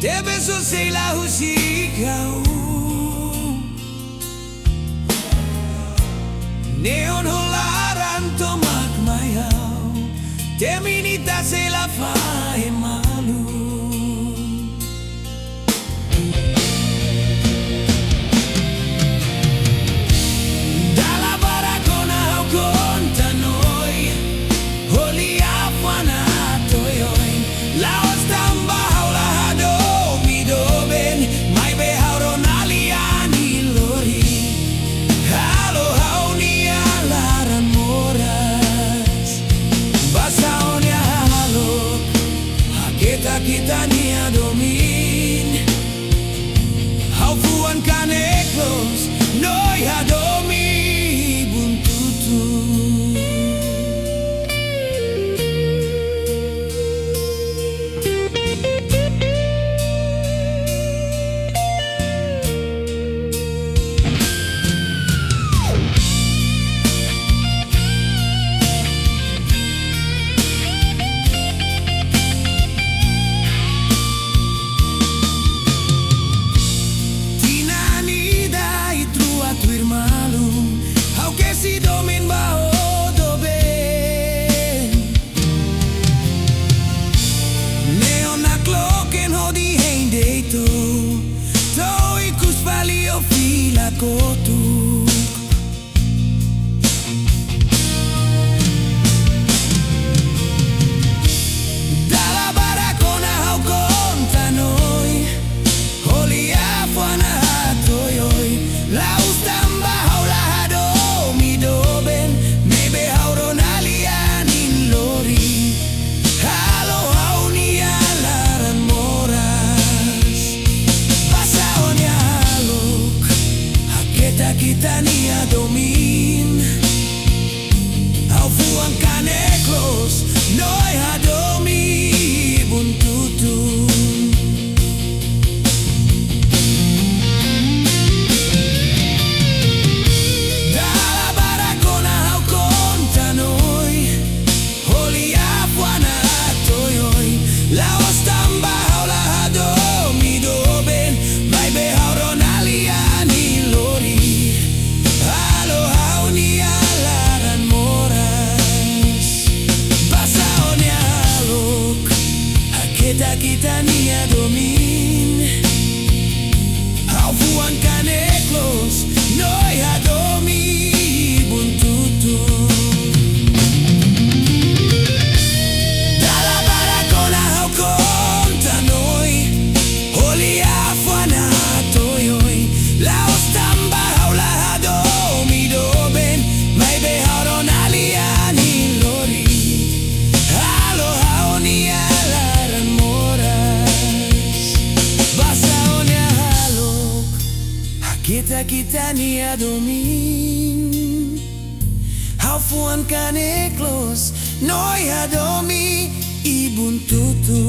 Te beso sei la husika Neon holaran tomak mayau Te minita sei la fae malu Dalla baracona au conta noi Holi afwana toyoi La ostamba haula hado mi doben Mai behauron aliani lori Halo hauni alaran moras Basaonia halo Haketa kita nia domin Haufuan kaneklos Noi hadomi buntutu Kotuk Dalla baracona hau conta noi Holi afwana toyoi La ustambah haula hado mi doben Maybe hauron alianin lori Halo hauni alaran moras Pasaonia halok Kita nia domin Haufuan kaneklos Noi hadomi buntutun Dalla baracona hau conta noi Holi afwana toyoi La ostamba haula hadomi doben Mai behauron aliani lori Halo hauni alaran moras Basaonia halok Kita nia domin Haufuan kaneklos Noi hadomi buntutun Dalla baracona hau conta noi Holi afwana toyoi La ostamba haula hadomi doben Mai behauron aliani lori Halo hauni alaran moras Basaonia halok Kita nia domin Haufuan kaneklos Noi hadomi ibuntutu